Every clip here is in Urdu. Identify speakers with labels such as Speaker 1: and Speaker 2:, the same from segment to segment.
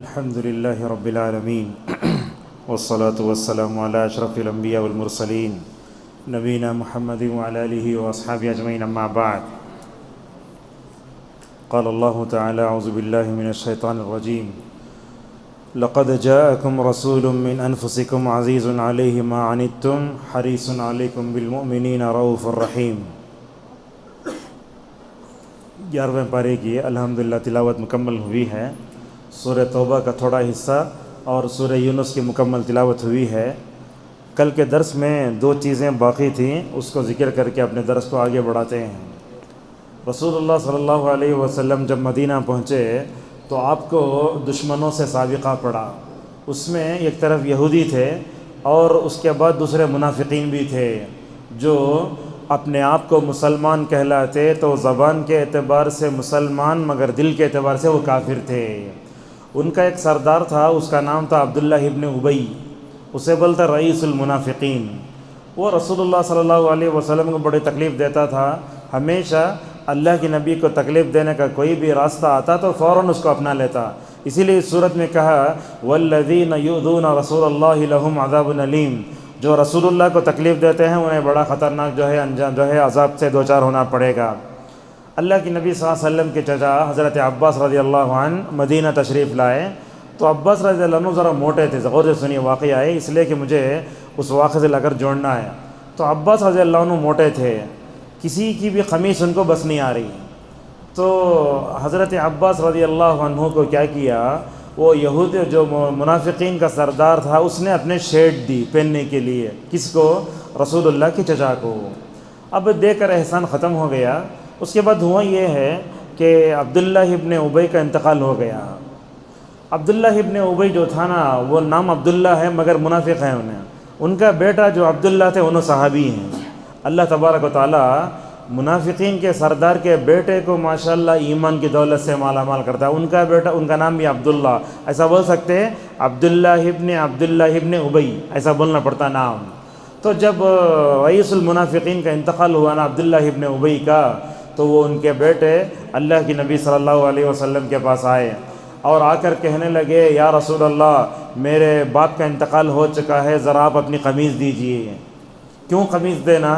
Speaker 1: الحمد لله رب العالمين والصلاة والسلام على أشرف الأنبياء والمرسلين نبينا محمد وعلى آله وأصحابه أجمعين أما بعد قال الله تعالى أعوذ بالله من الشيطان الرجيم لقد جاءكم رسول من أنفسكم عزيز عليه ما عنتم حريص عليكم بالمؤمنين رؤوف رحيم 11ویں پارے کی الحمدللہ تلاوت مکمل ہوئی ہے۔ سورہ توبہ کا تھوڑا حصہ اور سورہ یونس کی مکمل تلاوت ہوئی ہے۔ کل کے درس میں دو چیزیں باقی تھیں، اس کو ذکر کر کے اپنے درس کو آگے بڑھاتے ہیں۔ رسول اللہ صلی اللہ علیہ وسلم جب مدینہ پہنچے تو آپ کو دشمنوں سے سابقہ پڑا۔ اس میں ایک طرف یہودی تھے اور اس کے بعد دوسرے منافقین بھی تھے جو اپنے آپ کو مسلمان کہلاتے تو زبان کے اعتبار سے مسلمان مگر دل کے اعتبار سے وہ کافر تھے۔ ان کا ایک سردار تھا، اس کا نام تھا عبداللہ ابن ابی، اسے بولتا رئیس المنافقین۔ وہ رسول اللہ صلی اللہ علیہ وسلم کو بڑی تکلیف دیتا تھا۔ ہمیشہ اللہ کے نبی کو تکلیف دینے کا کوئی بھی راستہ آتا تو فوراً اس کو اپنا لیتا۔ اسی لیے اس صورت میں کہا والذین یؤذون رسول اللہ لہم عذاب علیم، جو رسول اللہ کو تکلیف دیتے ہیں انہیں بڑا خطرناک انجام عذاب سے دوچار ہونا پڑے گا۔ اللہ کی نبی صلی اللہ علیہ وسلم کے چچا حضرت عباس رضی اللہ عنہ مدینہ تشریف لائے تو عباس رضی اللہ عنہ ذرا موٹے تھے، غور سے سنیے واقعہ ہے اس لیے کہ مجھے اس واقعے سے لے کر جوڑنا ہے۔ تو عباس رضی اللہ عنہ موٹے تھے، کسی کی بھی قمیص ان کو بس نہیں آ رہی، تو حضرت عباس رضی اللہ عنہ کو کیا کیا، وہ یہود جو منافقین کا سردار تھا اس نے اپنے شرٹ دی پہننے کے لیے، کس کو؟ رسول اللہ کے چچا کو۔ اب دے کر احسان ختم ہو گیا۔ اس کے بعد ہوا یہ ہے کہ عبداللہ ابن ابی کا انتقال ہو گیا۔ عبداللہ ابن ابی جو تھا نا، وہ نام عبداللہ ہے مگر منافق ہیں انہیں۔ ان کا بیٹا جو عبداللہ تھے انہوں صحابی ہیں۔ اللہ تبارک و تعالیٰ منافقین کے سردار کے بیٹے کو ماشاءاللہ ایمان کی دولت سے مالا مال کرتا ہے۔ ان کا بیٹا، ان کا نام بھی عبداللہ، ایسا بول سکتے ہیں عبداللہ ابن ابی، ایسا بولنا پڑتا نام۔ تو جب رئیس المنافقین کا انتقال ہوا نا عبداللہ ابن ابی کا، تو وہ ان کے بیٹے اللہ کی نبی صلی اللہ علیہ وسلم کے پاس آئے اور آ کر کہنے لگے یا رسول اللہ، میرے باپ کا انتقال ہو چکا ہے، ذرا آپ اپنی قمیض دیجئے۔ کیوں قمیض دینا؟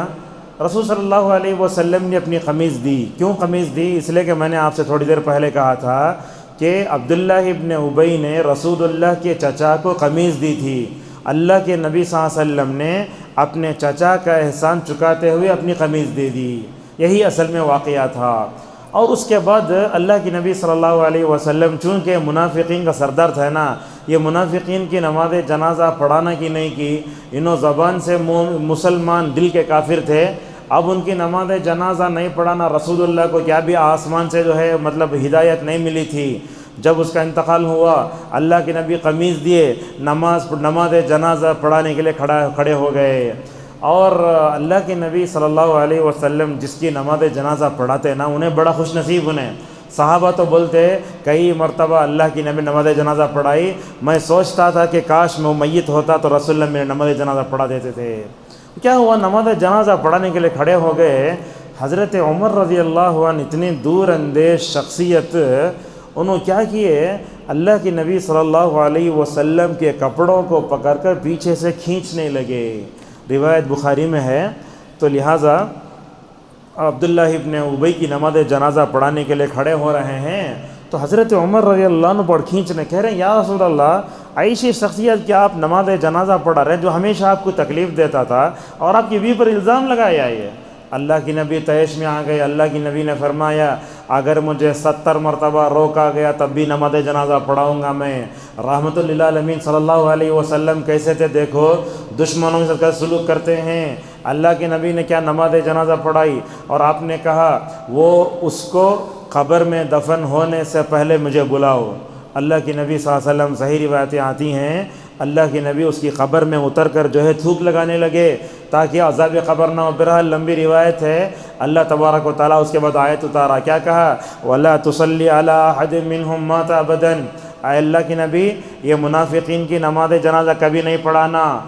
Speaker 1: رسول صلی اللہ علیہ وسلم نے اپنی قمیض دی۔ کیوں قمیض دی؟ اس لیے کہ میں نے آپ سے تھوڑی دیر پہلے کہا تھا کہ عبداللہ ابن ابی نے رسول اللہ کے چچا کو قمیض دی تھی۔ اللہ کے نبی صلی اللہ علیہ وسلم نے اپنے چچا کا احسان چکاتے ہوئے اپنی قمیض دے دی، یہی اصل میں واقعہ تھا۔ اور اس کے بعد اللہ کی نبی صلی اللہ علیہ وسلم چونکہ منافقین کا سردار تھا نا، یہ منافقین کی نماز جنازہ پڑھانا کی نہیں کی، انہوں زبان سے مسلمان دل کے کافر تھے۔ اب ان کی نماز جنازہ نہیں پڑھانا، رسول اللہ کو کیا بھی آسمان سے مطلب ہدایت نہیں ملی تھی۔ جب اس کا انتقال ہوا اللہ کے نبی قمیض دیے، نماز جنازہ پڑھانے کے لیے کھڑے ہو گئے۔ اور اللہ کے نبی صلی اللہ علیہ وسلم جس کی نماز جنازہ پڑھاتے نا، انہیں بڑا خوش نصیب انہیں۔ صحابہ تو بولتے کئی مرتبہ اللہ کی نبی نماز جنازہ پڑھائی، میں سوچتا تھا کہ کاش میں میت ہوتا تو رسول اللہ میرے نماز جنازہ پڑھا دیتے تھے۔ کیا ہوا، نماز جنازہ پڑھانے کے لیے کھڑے ہو گئے۔ حضرت عمر رضی اللہ عنہ اتنی دور اندیش شخصیت، انہوں کیا کیے، اللہ کے نبی صلی اللہ علیہ وسلم کے کپڑوں کو پکڑ کر پیچھے سے کھینچنے لگے۔ روایت بخاری میں ہے۔ تو لہٰذا عبداللہ ابن ابی کی نماز جنازہ پڑھانے کے لیے کھڑے ہو رہے ہیں تو حضرت عمر رضی اللہ عنہ پر کھینچنے کہہ رہے ہیں یا رسول اللہ، ایسی شخصیت کہ آپ نماز جنازہ پڑھا رہے ہیں جو ہمیشہ آپ کو تکلیف دیتا تھا اور آپ کی بیوی پر الزام لگایا ہے۔ اللہ کی نبی تیش میں آ گئے۔ اللہ کی نبی نے فرمایا اگر مجھے 70 مرتبہ روکا گیا تب بھی نماز جنازہ پڑھاؤں گا میں۔ رحمت للعالمین صلی اللہ علیہ وسلم کیسے تھے دیکھو، دشمنوں کے ساتھ سلوک کرتے ہیں۔ اللہ کے نبی نے کیا نماز جنازہ پڑھائی اور آپ نے کہا وہ اس کو قبر میں دفن ہونے سے پہلے مجھے بلاؤ۔ اللہ کے نبی صلی اللہ علیہ وسلم، صحیح روایتیں آتی ہیں، اللہ کے نبی اس کی قبر میں اتر کر تھوک لگانے لگے تاکہ عذاب قبر نہ ہو۔ بہرحال لمبی روایت ہے۔ اللہ تبارک و تعالیٰ اس کے بعد آیت اتارا، کیا کہا وَلَا تُصَلِّ عَلَىٰ أَحَدٍ مِّنْهُمْ مَاتَ أَبَدًا، اے اللہ کے نبی یہ منافقین کی نماز جنازہ کبھی نہیں پڑھانا۔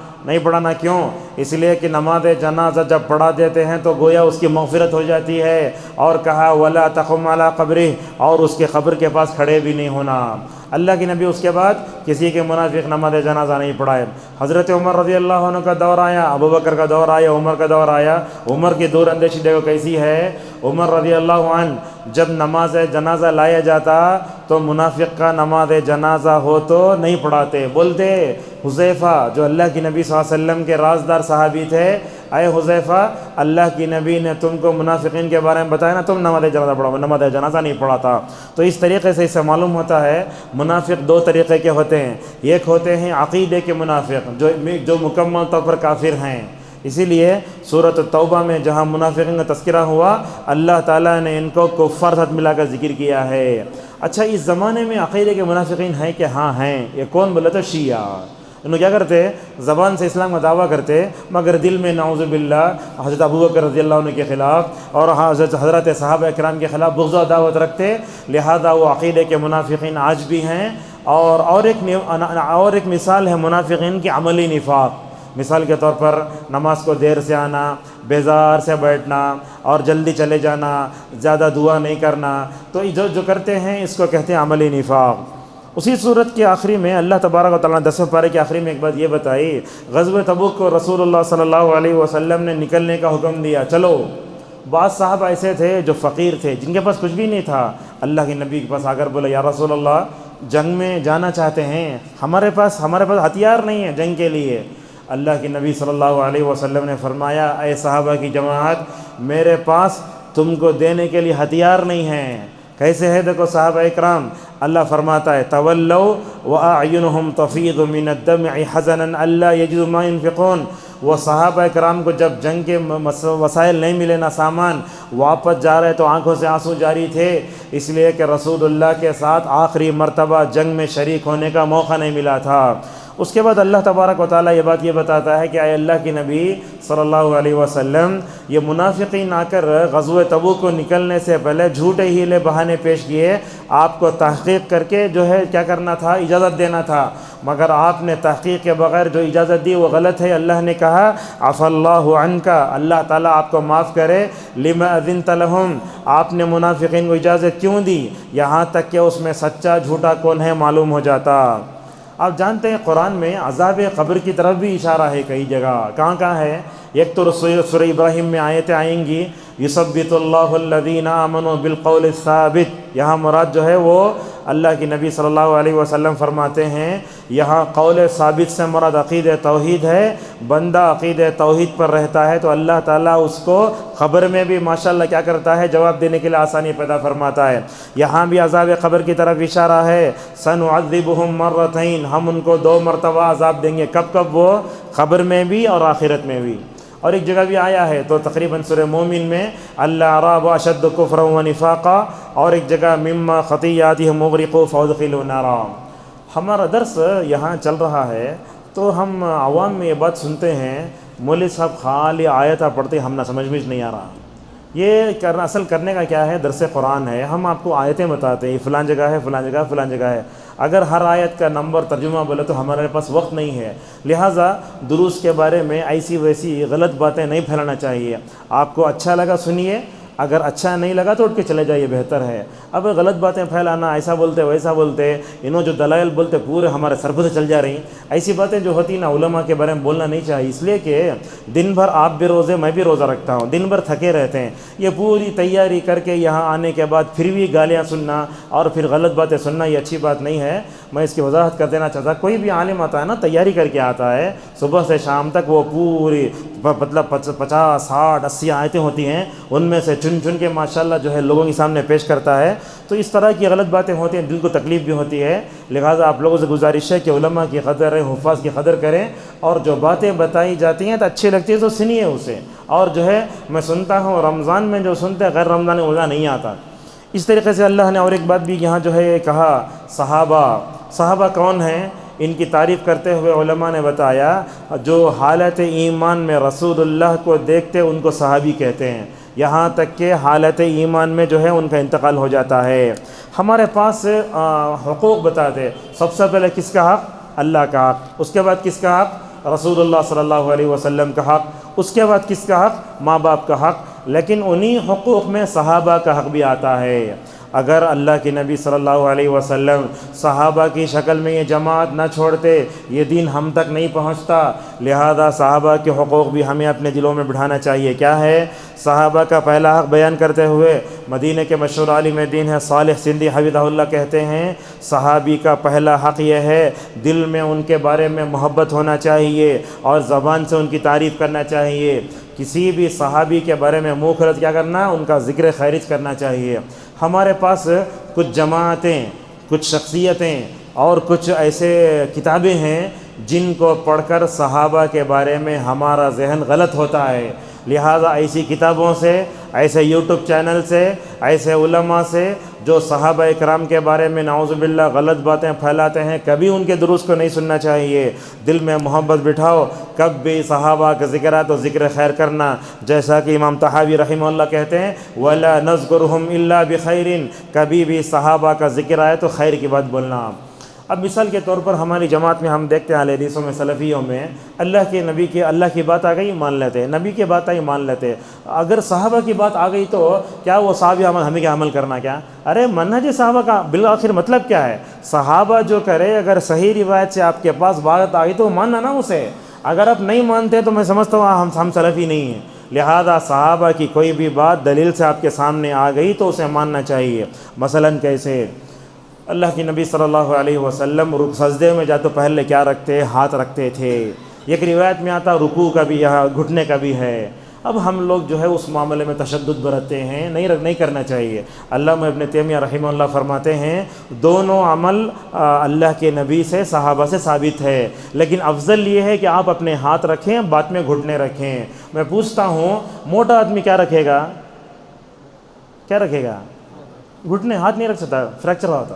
Speaker 1: کیوں؟ اس لیے کہ نماز جنازہ جب پڑھا دیتے ہیں تو گویا اس کی مغفرت ہو جاتی ہے۔ اور کہا وَلَا تَقُمْ عَلَىٰ قَبْرِهِ، اور اس کے قبر کے پاس کھڑے بھی نہیں ہونا۔ اللہ کے نبی اس کے بعد کسی کے منافق نماز جنازہ نہیں پڑھائے۔ حضرت عمر رضی اللہ عنہ کا دور آیا، ابو بکر کا دور آیا، عمر کا دور آیا۔ عمر کی دور اندیشی دیکھو کیسی ہے۔ عمر رضی اللہ عنہ جب نماز جنازہ لایا جاتا تو منافق کا نماز جنازہ ہو تو نہیں پڑھاتے، بولتے حذیفہ جو اللہ کی نبی صلی اللہ علیہ وسلم کے رازدار صحابی تھے، اے حذیفہ اللہ کی نبی نے تم کو منافقین کے بارے میں بتایا نا، تم نماز جنازہ پڑھو، نماز جنازہ نہیں پڑھاتا۔ تو اس طریقے سے اس سے معلوم ہوتا ہے منافق دو طریقے کے ہوتے ہیں، ایک ہوتے ہیں عقیدے کے منافق جو مکمل طور پر کافر ہیں۔ اسی لیے سورۃ التوبہ میں جہاں منافقین کا تذکرہ ہوا، اللہ تعالیٰ نے ان کو کفار ساتھ ملا کر ذکر کیا ہے۔ اچھا اس زمانے میں عقیدے کے منافقین ہیں کہ ہاں ہیں؟ یہ کون بولے تو شیعہ۔ انہوں کیا کرتے؟ زبان سے اسلام کا دعویٰ کرتے مگر دل میں نعوذ باللہ حضرت ابو بکر رضی اللہ عنہ کے خلاف اور حضرت صحابہ کرام کے خلاف بغض و عداوت رکھتے، لہذا وہ عقیدے کے منافقین آج بھی ہیں۔ اور ایک مثال ہے منافقین کی عملی نفاق۔ مثال کے طور پر نماز کو دیر سے آنا، بیزار سے بیٹھنا اور جلدی چلے جانا، زیادہ دعا نہیں کرنا، تو جو کرتے ہیں اس کو کہتے ہیں عملی نفاق۔ اسی صورت کے آخری میں اللہ تبارک و تعالیٰ نے 10ویں پارے کے آخری میں ایک بات یہ بتائی، غزوہ تبوک کو رسول اللہ صلی اللہ علیہ وسلم نے نکلنے کا حکم دیا، چلو۔ بعض صاحب ایسے تھے جو فقیر تھے، جن کے پاس کچھ بھی نہیں تھا، اللہ کے نبی کے پاس آ کر بولا یا رسول اللہ جنگ میں جانا چاہتے ہیں، ہمارے پاس ہتھیار نہیں ہے جنگ کے لیے۔ اللہ کے نبی صلی اللہ علیہ وسلم نے فرمایا اے صحابہ کی جماعت، میرے پاس تم کو دینے کے لیے ہتھیار نہیں ہیں۔ کیسے ہے دیکھو صحابہ اکرام، اللہ فرماتا ہے تولوا واعینہم تفیض من الدمع حزنا الا یجدوا ما ينفقون۔ وہ صحابہ اکرام کو جب جنگ کے وسائل نہیں ملے، نہ سامان، واپس جا رہے تو آنکھوں سے آنسو جاری تھے، اس لیے کہ رسول اللہ کے ساتھ آخری مرتبہ جنگ میں شریک ہونے کا موقع نہیں ملا تھا۔ اس کے بعد اللہ تبارک و تعالیٰ یہ بتاتا ہے کہ اے اللہ کی نبی صلی اللہ علیہ وسلم، یہ منافقین آ کر غزوہ تبوک کو نکلنے سے پہلے جھوٹے ہیلے بہانے پیش کیے، آپ کو تحقیق کر کے جو ہے کیا کرنا تھا، اجازت دینا تھا، مگر آپ نے تحقیق کے بغیر جو اجازت دی وہ غلط ہے۔ اللہ نے کہا عفی اللہ عنک، اللہ تعالیٰ آپ کو معاف کرے، لما اذنت لہم، آپ نے منافقین کو اجازت کیوں دی، یہاں تک کہ اس میں سچا جھوٹا کون ہے معلوم ہو جاتا۔ آپ جانتے ہیں قرآن میں عذاب قبر کی طرف بھی اشارہ ہے کئی جگہ، کہاں ہے؟ ایک تو سورہ ابراہیم میں آیتیں آئیں گی یثبت اللہ الذین آمنوا بالقول الثابت، یہاں مراد جو ہے وہ اللہ کی نبی صلی اللہ علیہ وسلم فرماتے ہیں یہاں قول ثابت سے مراد عقید توحید ہے۔ بندہ عقید توحید پر رہتا ہے تو اللہ تعالیٰ اس کو قبر میں بھی ماشاءاللہ کیا کرتا ہے، جواب دینے کے لیے آسانی پیدا فرماتا ہے۔ یہاں بھی عذاب قبر کی طرف اشارہ ہے، سنعذبہم مرتین، ہم ان کو 2 مرتبہ عذاب دیں گے، کب وہ قبر میں بھی اور آخرت میں بھی۔ اور ایک جگہ بھی آیا ہے تو تقریباً سورہ مومن میں الاعراب اشد کفرا ونفاقا، اور ایک جگہ مما خطیئاتہم اغرقوا فادخلوا نارا۔ ہمارا درس یہاں چل رہا ہے تو ہم عوام میں یہ بات سنتے ہیں، مولوی صاحب خالی آیتیں پڑھتے ہم نہ سمجھ میں نہیں آ رہا۔ یہ اصل کرنے کا کیا ہے، درس قرآن ہے، ہم آپ کو آیتیں بتاتے ہیں فلاں جگہ ہے، فلاں جگہ فلاں جگہ ہے۔ اگر ہر آیت کا نمبر ترجمہ بولے تو ہمارے پاس وقت نہیں ہے، لہٰذا دروس کے بارے میں ایسی ویسی غلط باتیں نہیں پھیلانا چاہیے۔ آپ کو اچھا لگا سنیے، اگر اچھا نہیں لگا تو اٹھ کے چلے جائیے، بہتر ہے۔ اب غلط باتیں پھیلانا، ایسا بولتے ویسا بولتے، انہوں جو دلائل بولتے پورے ہمارے سر پہ چل جا رہی، ایسی باتیں جو ہوتی نا علماء کے بارے میں بولنا نہیں چاہیے، اس لیے کہ دن بھر آپ بھی روزے میں بھی روزہ رکھتا ہوں، دن بھر تھکے رہتے ہیں، یہ پوری تیاری کر کے یہاں آنے کے بعد پھر بھی گالیاں سننا اور پھر غلط باتیں سننا یہ اچھی بات نہیں ہے۔ میں اس کی وضاحت کر دینا چاہتا، کوئی بھی عالم آتا ہے نا تیاری کر کے آتا ہے، صبح سے شام تک وہ پوری مطلب 50 60 80 آیتیں ہوتی ہیں، ان میں سے چن کے ماشاءاللہ جو ہے لوگوں کے سامنے پیش کرتا ہے، تو اس طرح کی غلط باتیں ہوتی ہیں، دل کو تکلیف بھی ہوتی ہے۔ لہٰذا آپ لوگوں سے گزارش ہے کہ علماء کی قدر ہے، حفاظ کی قدر کریں، اور جو باتیں بتائی جاتی ہیں تو اچھی لگتی ہے تو سنیے اسے، اور جو ہے میں سنتا ہوں رمضان میں جو سنتے ہیں غیر رمضان میں مزہ نہیں آتا۔ اس طریقے سے اللہ نے اور ایک بات بھی یہاں جو ہے کہا، صحابہ کون ہیں، ان کی تعریف کرتے ہوئے علماء نے بتایا جو حالت ایمان میں رسول اللہ کو دیکھتے ان کو صحابی کہتے ہیں، یہاں تک کہ حالت ایمان میں جو ہے ان کا انتقال ہو جاتا ہے۔ ہمارے پاس حقوق بتاتے، سب سے پہلے کس کا حق؟ اللہ کا حق، اس کے بعد کس کا حق؟ رسول اللہ صلی اللہ علیہ وسلم کا حق، اس کے بعد کس کا حق؟ ماں باپ کا حق، لیکن انہی حقوق میں صحابہ کا حق بھی آتا ہے۔ اگر اللہ کے نبی صلی اللہ علیہ وسلم صحابہ کی شکل میں یہ جماعت نہ چھوڑتے یہ دین ہم تک نہیں پہنچتا۔ لہذا صحابہ کے حقوق بھی ہمیں اپنے دلوں میں بٹھانا چاہیے۔ کیا ہے؟ صحابہ کا پہلا حق بیان کرتے ہوئے مدینہ کے مشہور عالم دین ہے صالح سندھی حفظہ اللہ کہتے ہیں صحابی کا پہلا حق یہ ہے دل میں ان کے بارے میں محبت ہونا چاہیے اور زبان سے ان کی تعریف کرنا چاہیے۔ کسی بھی صحابی کے بارے میں منہ کھلت کیا کرنا؟ ان کا ذکر خیرج کرنا چاہیے۔ ہمارے پاس کچھ جماعتیں، کچھ شخصیتیں اور کچھ ایسے کتابیں ہیں جن کو پڑھ کر صحابہ کے بارے میں ہمارا ذہن غلط ہوتا ہے۔ لہٰذا ایسی کتابوں سے، ایسے یوٹیوب چینل سے، ایسے علماء سے جو صحابہ اکرام کے بارے میں نعوذ باللہ غلط باتیں پھیلاتے ہیں کبھی ان کے دروس کو نہیں سننا چاہیے۔ دل میں محبت بٹھاؤ، کب بھی صحابہ کا ذکر ہے تو ذکر خیر کرنا، جیسا کہ امام طحاوی رحمہ اللہ کہتے ہیں وَلَا نَذْكُرُهُمْ إِلَّا بِخَيْرٍ، کبھی بھی صحابہ کا ذکر آئے تو خیر کی بات بولنا۔ اب مثال کے طور پر ہماری جماعت میں ہم دیکھتے ہیں اہل حدیثوں میں، سلفیوں میں اللہ کے نبی کے اللہ کی بات آ گئی مان لیتے ہیں، نبی کی بات آئی مان لیتے ہیں۔ اگر صحابہ کی بات آ گئی تو کیا وہ صحابی ہمیں کیا عمل کرنا؟ کیا ارے منہج صحابہ کا بالآخر مطلب کیا ہے؟ صحابہ جو کرے اگر صحیح روایت سے آپ کے پاس بات آ گئی تو ماننا نا اسے۔ اگر آپ نہیں مانتے تو میں سمجھتا ہوں ہم سلفی نہیں ہیں۔ لہذا صحابہ کی کوئی بھی بات دلیل سے آپ کے سامنے آ گئی تو اسے ماننا چاہیے۔ مثلاً کیسے؟ اللہ کے نبی صلی اللہ علیہ وسلم سجدے میں جاتے پہلے کیا رکھتے؟ ہاتھ رکھتے تھے۔ ایک روایت میں آتا رکوع کا بھی، یہاں گھٹنے کا بھی ہے۔ اب ہم لوگ جو ہے اس معاملے میں تشدد برتتے ہیں، نہیں کرنا چاہیے۔ علامہ ابن تیمیہ رحمہ اللہ فرماتے ہیں دونوں عمل اللہ کے نبی سے، صحابہ سے ثابت ہے، لیکن افضل یہ ہے کہ آپ اپنے ہاتھ رکھیں، بعد میں گھٹنے رکھیں۔ میں پوچھتا ہوں موٹا آدمی کیا رکھے گا؟ کیا رکھے گا؟ گھٹنے، ہاتھ نہیں رکھ سکتا، فریکچر ہوتا،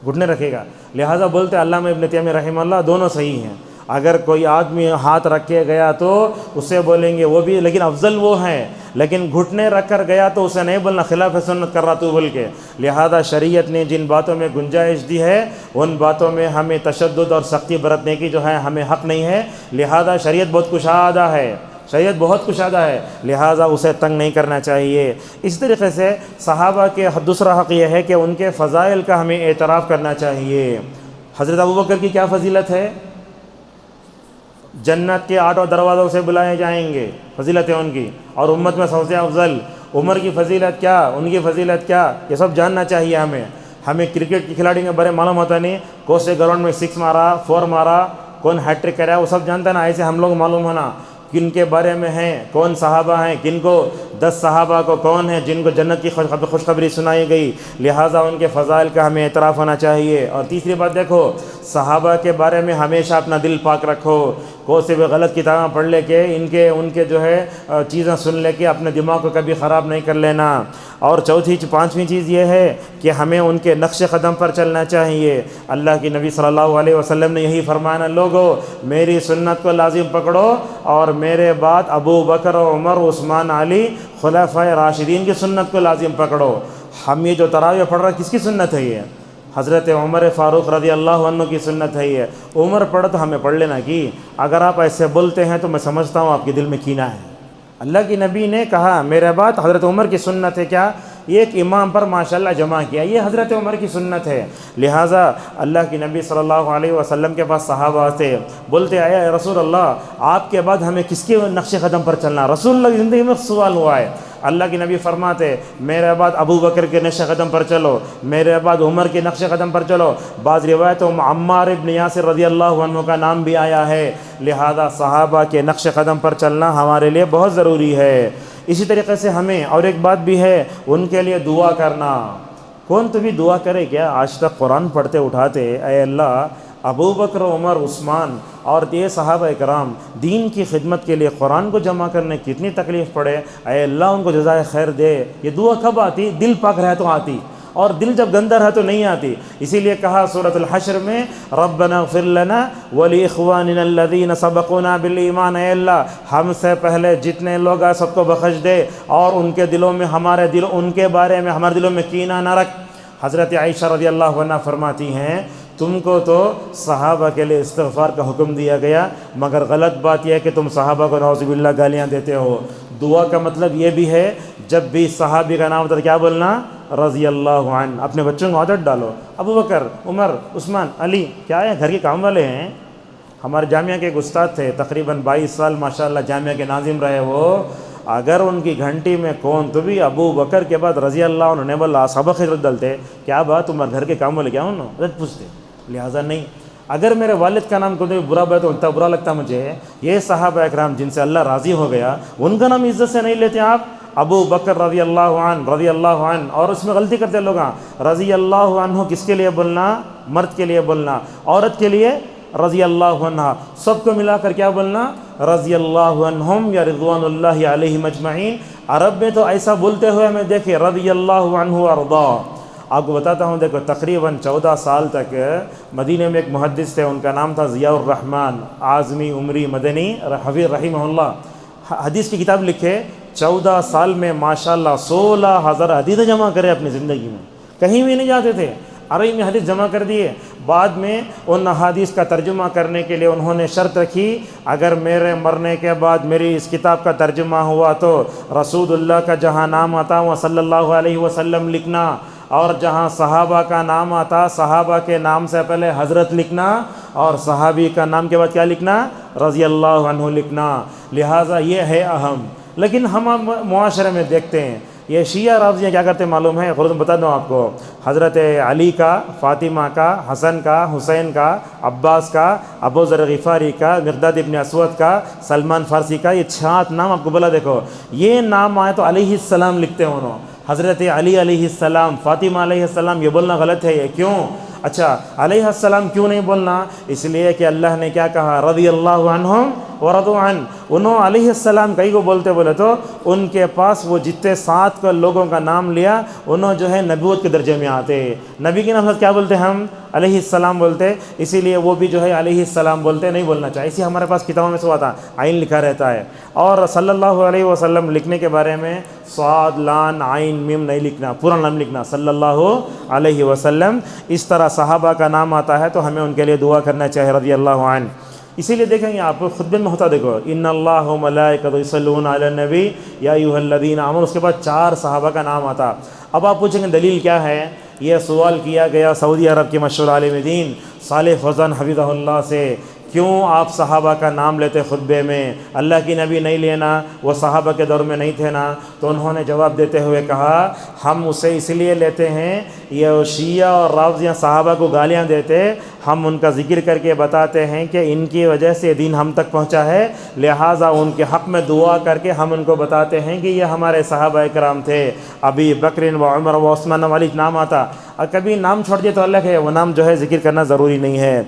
Speaker 1: گھٹنے رکھے گا۔ لہٰذا بولتے علامہ ابن تیمیہ رحمہ اللہ دونوں صحیح ہیں۔ اگر کوئی آدمی ہاتھ رکھ کے گیا تو اسے بولیں گے وہ بھی، لیکن افضل وہ ہیں، لیکن گھٹنے رکھ کر گیا تو اسے نہیں بولنا خلاف سنت کر رہا تو بول کے۔ لہذا شریعت نے جن باتوں میں گنجائش دی ہے ان باتوں میں ہمیں تشدد اور سختی برتنے کی جو ہے ہمیں حق نہیں ہے۔ لہذا شریعت بہت کشادہ ہے، شریعت بہت کشادہ ہے، لہٰذا اسے تنگ نہیں کرنا چاہیے۔ اس طریقے سے صحابہ کے دوسرا حق یہ ہے کہ ان کے فضائل کا ہمیں اعتراف کرنا چاہیے۔ حضرت ابوبکر کی کیا فضیلت ہے؟ جنت کے 8 دروازوں سے بلائے جائیں گے، فضیلت ہے ان کی، اور امت میں سب سے افضل۔ عمر کی فضیلت کیا، ان کی فضیلت کیا، یہ سب جاننا چاہیے ہمیں۔ ہمیں کرکٹ کے کھلاڑی کے بارے معلوم ہوتا نہیں، کون سے گراؤنڈ میں 6 مارا، 4 مارا، کون ہیٹ ٹرک کرا، وہ سب جانتا نا۔ ایسے ہم لوگ معلوم ہونا کن کے بارے میں ہیں، کون صحابہ ہیں، کن کو 10 صحابہ کو کون ہیں جن کو جنت کی خوشخبری سنائی گئی، لہٰذا ان کے فضائل کا ہمیں اعتراف ہونا چاہیے۔ اور تیسری بات دیکھو، صحابہ کے بارے میں ہمیشہ اپنا دل پاک رکھو، کوئی سے بھی غلط کتابیں پڑھ لے کے ان کے جو ہے چیزیں سن لے کے اپنے دماغ کو کبھی خراب نہیں کر لینا۔ اور پانچویں چیز یہ ہے کہ ہمیں ان کے نقش قدم پر چلنا چاہیے۔ اللہ کی نبی صلی اللہ علیہ وسلم نے یہی فرمایا، لوگو میری سنت کو لازم پکڑو اور میرے بعد ابو بکر عمر عثمان علی خلفائے راشدین کی سنت کو لازم پکڑو۔ ہم یہ جو تراویح پڑھ رہا کس کی سنت ہے؟ یہ حضرت عمر فاروق رضی اللہ عنہ کی سنت ہے۔ یہ عمر پڑھ تو ہمیں پڑھ لینا کی۔ اگر آپ ایسے بولتے ہیں تو میں سمجھتا ہوں آپ کے دل میں کینہ ہے۔ اللہ کی نبی نے کہا میرے بعد حضرت عمر کی سنت ہے، کیا؟ ایک امام پر ماشاءاللہ جمع کیا، یہ حضرت عمر کی سنت ہے۔ لہٰذا اللہ کی نبی صلی اللہ علیہ وسلم کے پاس صحابہ آتے، بولتے آیا اے رسول اللہ آپ کے بعد ہمیں کس کے نقش قدم پر چلنا؟ رسول اللہ کی زندگی میں سوال ہوا ہے۔ اللہ کی نبی فرماتے میرے بعد ابو بکر کے نقش قدم پر چلو، میرے بعد عمر کے نقش قدم پر چلو۔ بعض روایتوں میں عمار ابن یاسر رضی اللہ عنہ کا نام بھی آیا ہے۔ لہذا صحابہ کے نقش قدم پر چلنا ہمارے لیے بہت ضروری ہے۔ اسی طریقے سے ہمیں اور ایک بات بھی ہے، ان کے لیے دعا کرنا۔ کون تو بھی دعا کرے کیا؟ آج تک قرآن پڑھتے اٹھاتے اے اللہ ابو بکر عمر عثمان اور یہ صحابہ کرام دین کی خدمت کے لیے قرآن کو جمع کرنے کی کتنی تکلیف پڑے، اے اللہ ان کو جزائے خیر دے۔ یہ دعا کب آتی؟ دل پاک رہے تو آتی، اور دل جب گندہ رہے تو نہیں آتی۔ اسی لیے کہا سورۃ الحشر میں ربنا اغفر لنا ولاخواننا الذین سبقونا بالایمان، اے اللہ ہم سے پہلے جتنے لوگ ہیں سب کو بخش دے اور ان کے دلوں میں ان کے بارے میں ہمارے دلوں میں کینہ نہ رکھ۔ حضرت عائشہ رضی اللہ عنہ فرماتی ہیں تم کو تو صحابہ کے لیے استغفار کا حکم دیا گیا، مگر غلط بات یہ ہے کہ تم صحابہ کو نعوذ باللہ گالیاں دیتے ہو۔ دعا کا مطلب یہ بھی ہے جب بھی صحابی کا نام ہوتا ہے کیا بولنا؟ رضی اللہ عنہ۔ اپنے بچوں کو عادت ڈالو، ابو بکر، عمر، عثمان، علی کیا ہے، گھر کے کام والے ہیں۔ ہمارے جامعہ کے ایک استاد تھے، تقریباً 22 سال ماشاءاللہ جامعہ کے ناظم رہے وہ، اگر ان کی گھنٹی میں کون تو بھی ابو بکر کے بعد رضی اللہ عنہ نے بولا سبق حضرت ڈلتے، کیا بات تمہارے گھر کے کام والے کیا ہوں حضرت پوچھتے، لہٰذا نہیں۔ اگر میرے والد کا نام کو برا بات تو اتنا برا لگتا مجھے، یہ صحابہ اکرام جن سے اللہ راضی ہو گیا ان کا نام عزت سے نہیں لیتے آپ؟ ابو بکر رضی اللہ عنہ، رضی اللہ عنہ، اور اس میں غلطی کرتے لوگ، رضی اللہ عنہ کس کے لیے بولنا؟ مرد کے لیے بولنا، عورت کے لیے رضی اللہ عنہ، سب کو ملا کر کیا بولنا؟ رضی اللہ عنہم یا رضوان اللہ علیہم اجمعین۔ عرب میں تو ایسا بولتے ہوئے میں دیکھے رضی اللہ عنہ ارضا۔ آپ کو بتاتا ہوں، دیکھو تقریباً 14 سال تک مدینہ میں ایک محدث تھے، ان کا نام تھا ضیاء الرحمن اعظمی عمری مدنی حفیظ رحمہ اللہ، حدیث کی کتاب لکھے، 14 سال میں ماشاءاللہ 16,000 حدیث جمع کرے اپنی زندگی میں، کہیں بھی نہیں جاتے تھے، عربی میں حدیث جمع کر دیے۔ بعد میں ان حدیث کا ترجمہ کرنے کے لیے انہوں نے شرط رکھی، اگر میرے مرنے کے بعد میری اس کتاب کا ترجمہ ہوا تو رسول اللہ کا جہاں نام آتا وہاں صلی اللہ علیہ وسلم لکھنا، اور جہاں صحابہ کا نام آتا صحابہ کے نام سے پہلے حضرت لکھنا، اور صحابی کا نام کے بعد کیا لکھنا؟ رضی اللہ عنہ لکھنا۔ لہٰذا یہ ہے اہم۔ لیکن ہم معاشرے میں دیکھتے ہیں یہ شیعہ رافضیاں کیا کرتے ہیں معلوم ہے؟ خود بتا دوں آپ کو، حضرت علی کا، فاطمہ کا، حسن کا، حسین کا، عباس کا، ابو ذر غفاری کا، مقداد ابن اسود کا، سلمان فارسی کا، یہ 6 نام آپ کو بولا، دیکھو یہ نام آئے تو علیہ السلام لکھتے ہیں انہوں، حضرت علی علیہ السلام، فاطمہ علیہ السلام، یہ بولنا غلط ہے، یہ کیوں؟ اچھا علیہ السلام کیوں نہیں بولنا؟ اس لیے کہ اللہ نے کیا کہا؟ رضی اللہ عنہم ورضوا عنہ۔ انہوں علیہ السلام کئی کو بولتے بولے تو ان کے پاس وہ جتنے 7 کو لوگوں کا نام لیا انہوں جو ہے نبوت کے درجے میں آتے، نبی کے نام کیا بولتے ہم؟ علیہ السلام بولتے، اسی لیے وہ بھی جو ہے علیہ السلام بولتے، نہیں بولنا چاہیے۔ اسی ہمارے پاس کتابوں میں سوا تھا عین لکھا رہتا ہے، اور صلی اللہ علیہ وسلم لکھنے کے بارے میں صاد لام عین میم نہیں لکھنا، پورا نام لکھنا صلی اللہ علیہ وسلم۔ اس طرح صحابہ کا نام آتا ہے تو ہمیں ان کے لیے دعا کرنا چاہیے رضی اللہ عنہ۔ اسی لیے دیکھیں گے آپ خطبے میں ہوتا، دیکھو ان اللہ و ملائکۃہ یصلون علی النبی یا ایھا الذین آمنوا، اس کے بعد 4 صحابہ کا نام آتا۔ اب آپ پوچھیں گے دلیل کیا ہے؟ یہ سوال کیا گیا سعودی عرب کے مشہور عالم دین صالح فوزان حفظہ اللہ سے، کیوں آپ صحابہ کا نام لیتے خطبے میں؟ اللہ کی نبی نہیں لینا، وہ صحابہ کے دور میں نہیں تھے نا؟ تو انہوں نے جواب دیتے ہوئے کہا ہم اسے اس لیے لیتے ہیں، یہ شیعہ اور رافضیاں صحابہ کو گالیاں دیتے، ہم ان کا ذکر کر کے بتاتے ہیں کہ ان کی وجہ سے دین ہم تک پہنچا ہے، لہٰذا ان کے حق میں دعا کر کے ہم ان کو بتاتے ہیں کہ یہ ہمارے صحابہ کرام تھے، ابی بکر و عمر و عثمان والی نام آتا، اور کبھی نام چھوڑ دیے تو الگ ہے، وہ نام جو ہے ذکر کرنا ضروری نہیں ہے۔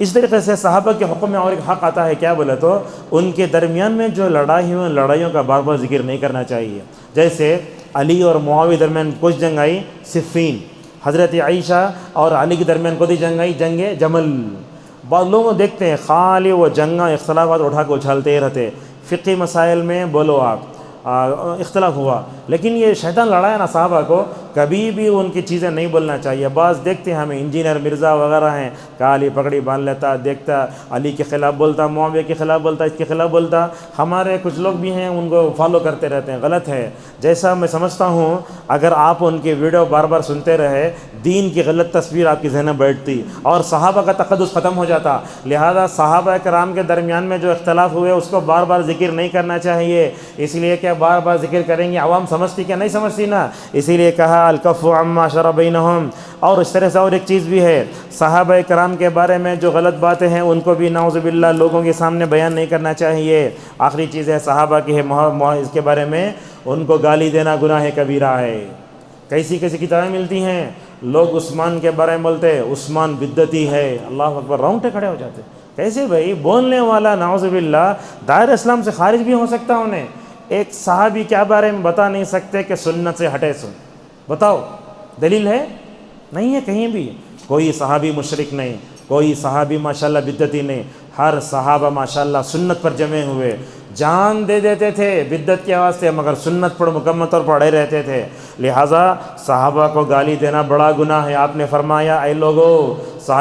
Speaker 1: اس طریقے سے صحابہ کے حکم میں اور ایک حق آتا ہے، کیا بولے تو ان کے درمیان میں جو لڑائی ہوئی لڑائیوں کا بار بار ذکر نہیں کرنا چاہیے۔ جیسے علی اور معاویہ درمیان کچھ جنگ آئی صفین، حضرت عائشہ اور علی کے درمیان کون سی جنگ آئی؟ جنگ جمل۔ بعض لوگ دیکھتے ہیں خالی وہ جنگاں اختلافات اٹھا کے اچھالتے رہتے، فقہی مسائل میں بولو آپ اختلاف ہوا، لیکن یہ شیطان لڑایا نا صحابہ کو، کبھی بھی ان کی چیزیں نہیں بولنا چاہیے۔ بعض دیکھتے ہیں ہمیں انجینئر مرزا وغیرہ ہیں، کالی پگڑی باندھ لیتا، دیکھتا علی کے خلاف بولتا، معاویہ کے خلاف بولتا، اس کے خلاف بولتا۔ ہمارے کچھ لوگ بھی ہیں ان کو فالو کرتے رہتے ہیں، غلط ہے۔ جیسا میں سمجھتا ہوں اگر آپ ان کی ویڈیو بار بار سنتے رہے، دین کی غلط تصویر آپ کی ذہن میں بیٹھتی اور صحابہ کا تقدس ختم ہو جاتا۔ لہذا صحابہ کرام کے درمیان میں جو اختلاف ہوئے اس کو بار بار ذکر نہیں کرنا چاہیے، اس لیے کہ بار بار ذکر کریں گے عوام سمجھتی کیا نہیں سمجھتی نا، اسی لیے کہا الکف عما شجر بینہم۔ اور اس طرح سے اور ایک چیز بھی ہے، صحابہ کرام کے بارے میں جو غلط باتیں ہیں ان کو بھی نعوذ باللہ لوگوں کے سامنے بیان نہیں کرنا چاہیے۔ آخری چیز ہے صحابہ کی ہے اس کے بارے میں ان کو گالی دینا گناہ کبیرہ ہے۔ کیسی کیسی کتابیں ملتی ہیں، لوگ عثمان کے بارے میں بولتے عثمان بدعتی ہے، اللہ اکبر، رونگٹے کھڑے ہو جاتے۔ کیسے بھائی؟ بولنے والا نعوذ باللہ دائرہ اسلام سے خارج بھی ہو سکتا انہیں۔ ایک صحابی کے بارے میں بتا نہیں سکتے کہ سنت سے ہٹے سن، بتاؤ دلیل ہے؟ نہیں ہے کہیں بھی۔ کوئی صحابی مشرک نہیں، کوئی صحابی ماشاءاللہ بدعتی نہیں، ہر صحابہ ماشاءاللہ سنت پر جمے ہوئے۔ جان دے دیتے تھے بدعت کے واسطے، مگر سنت پر مکمل طور پر اڑے رہتے تھے۔ لہٰذا صحابہ کو گالی دینا بڑا گناہ ہے۔ آپ نے فرمایا اے لوگو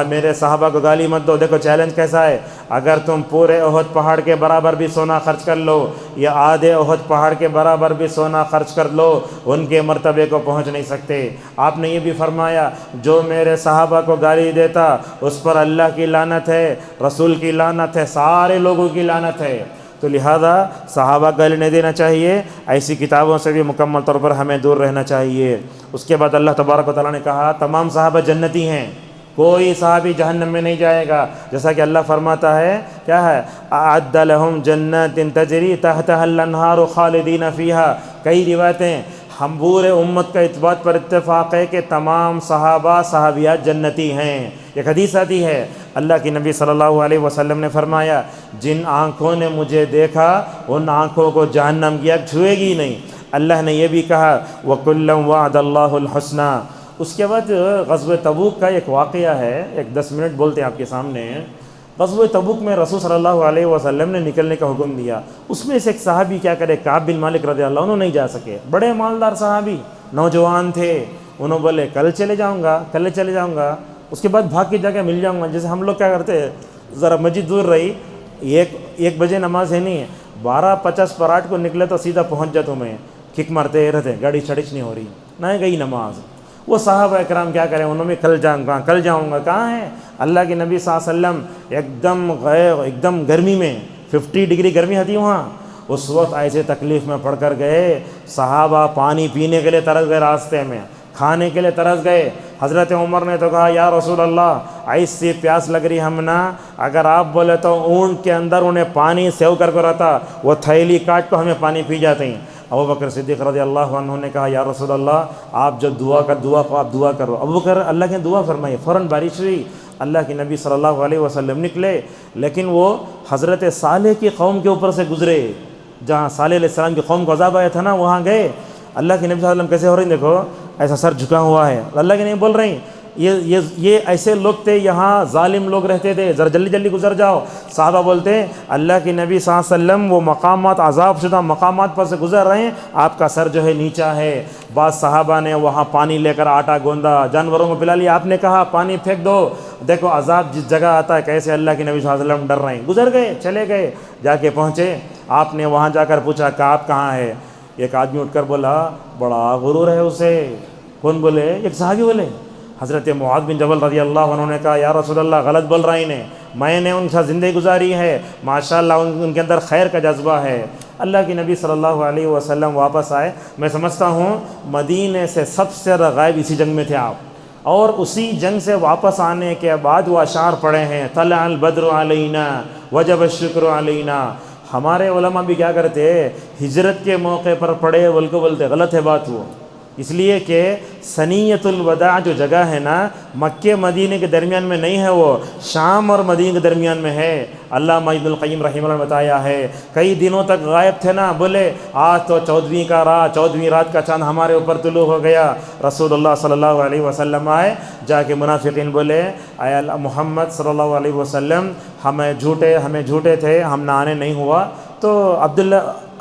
Speaker 1: میرے صحابہ کو گالی مت دو۔ دیکھو چیلنج کیسا ہے، اگر تم پورے احد پہاڑ کے برابر بھی سونا خرچ کر لو یا آدھے احد پہاڑ کے برابر بھی سونا خرچ کر لو، ان کے مرتبے کو پہنچ نہیں سکتے۔ آپ نے یہ بھی فرمایا جو میرے صحابہ کو گالی دیتا اس پر اللہ کی لعنت ہے، رسول کی لعنت ہے، سارے لوگوں کی لعنت ہے۔ تو لہذا صحابہ گالی نہیں دینا چاہیے، ایسی کتابوں سے بھی مکمل طور پر ہمیں دور رہنا چاہیے۔ اس کے بعد اللہ تبارک و تعالیٰ نے کہا تمام صحابہ جنتی ہیں، کوئی صحابی جہنم میں نہیں جائے گا، جیسا کہ اللہ فرماتا ہے کیا ہے، اعد لہم جنات تجری تحتها الانہار خالدین فیہا۔ کئی روایتیں ہم پورے امت کا اس بات پر اتفاق ہے کہ تمام صحابہ صحابیات جنتی ہیں۔ ایک حدیث آتی ہے اللہ کی نبی صلی اللہ علیہ وسلم نے فرمایا جن آنکھوں نے مجھے دیکھا ان آنکھوں کو جہنم کی آگ چھوئے گی نہیں۔ اللہ نے یہ بھی کہا وَكُلًّا وَعَدَ اللَّهُ الْحُسْنَى۔ اس کے بعد غزوہ تبوک کا ایک واقعہ ہے، ایک 10 منٹ بولتے ہیں آپ کے سامنے۔ غزوہ تبوک میں رسول صلی اللہ علیہ وسلم نے نکلنے کا حکم دیا، اس میں سے ایک صحابی کیا کرے، کعب بن مالک رضی اللہ عنہ نہیں جا سکے، بڑے مالدار صحابی نوجوان تھے، انہوں بولے کل چلے جاؤں گا، اس کے بعد بھاگ کی جگہ مل جاؤں گا۔ جیسے ہم لوگ کیا کرتے ہیں، ذرا مسجد دور رہی، ایک بجے نماز ہے نہیں، 12:50 پر 8 کو نکلے تو سیدھا پہنچ جاتا ہوں میں، کک مارتے رہتے، گاڑی چھڑچ نہیں ہو رہی، نہ گئی نماز۔ وہ صحابہ اکرام کیا کریں، انہوں نے کل جاؤں گا، کہاں ہے اللہ کے نبی صلی اللہ علیہ وسلم ایک دم گرمی میں 50 ڈگری گرمی ہوتی وہاں، اس وقت ایسے تکلیف میں پڑ کر گئے صحابہ، پانی پینے کے لیے ترس گئے، راستے میں کھانے کے لیے ترس گئے۔ حضرت عمر نے تو کہا یا رسول اللہ ایسی پیاس لگ رہی ہم نا، اگر آپ بولے تو اونٹ کے اندر انہیں پانی سیو کر کے رہتا، وہ تھیلی کاٹ کو ہمیں پانی پی جاتے ہیں۔ ابوبکر صدیق رضی اللہ عنہ نے کہا یا رسول اللہ آپ جو آپ دعا کرو۔ ابوبکر اللہ کے دعا فرمائی، فوراً بارش ہوئی، اللہ کے نبی صلی اللہ علیہ وسلم نکلے، لیکن وہ حضرت صالح کی قوم کے اوپر سے گزرے، جہاں صالح علیہ السلام کی قوم کو عذاب آیا تھا نا، وہاں گئے۔ اللہ کے نبی صلی اللہ علیہ وسلم کیسے ہو رہی ہیں، دیکھو ایسا سر جھکا ہوا ہے، اللہ کے نبی بول رہے ہیں یہ ایسے لوگ تھے، یہاں ظالم لوگ رہتے تھے، ذرا جلدی گزر جاؤ۔ صحابہ بولتے ہیں اللہ کے نبی صلی اللہ علیہ وسلم وہ مقامات، عذاب شدہ مقامات پر سے گزر رہے ہیں، آپ کا سر جو ہے نیچا ہے۔ بعض صحابہ نے وہاں پانی لے کر آٹا گوندا، جانوروں کو پلا لیا، آپ نے کہا پانی پھینک دو، دیکھو عذاب جس جگہ آتا ہے کیسے اللہ کے نبی صلی اللہ علیہ وسلم ڈر رہے ہیں۔ گزر گئے، چلے گئے، جا کے پہنچے، آپ نے وہاں جا کر پوچھا کعب کہاں ہے؟ ایک آدمی اٹھ کر بولا، بڑا غرور ہے اسے۔ کون بولے؟ ایک صحابی بولے، حضرت معاذ بن جبل رضی اللہ عنہ نے کہا یا رسول اللہ غلط بول رہا انہیں، میں نے ان کے ساتھ زندگی گزاری ہے، ماشاءاللہ ان کے اندر خیر کا جذبہ ہے۔ اللہ کے نبی صلی اللہ علیہ وسلم واپس آئے، میں سمجھتا ہوں مدینے سے سب سے زیادہ غائب اسی جنگ میں تھے آپ، اور اسی جنگ سے واپس آنے کے بعد وہ اشعار پڑھے ہیں، طلع البدر علینا وجب الشکر علینا۔ ہمارے علماء بھی کیا کرتے، ہجرت کے موقع پر پڑھے بولتے، غلط ہے بات وہ، اس لیے کہ ثنیۃ الوداع جو جگہ ہے نا، مکہ مدینے کے درمیان میں نہیں ہے، وہ شام اور مدینے کے درمیان میں ہے۔ علامہ ابن القیم رحمہ اللہ نے بتایا ہے، کئی دنوں تک غائب تھے نا، بولے آج تو 14ویں رات کا چاند ہمارے اوپر طلوع ہو گیا۔ رسول اللہ صلی اللہ علیہ وسلم آئے، جا کے منافقین بولے اے محمد صلی اللہ علیہ وسلم ہمیں جھوٹے تھے، ہم نہ آنے نہیں ہوا۔ تو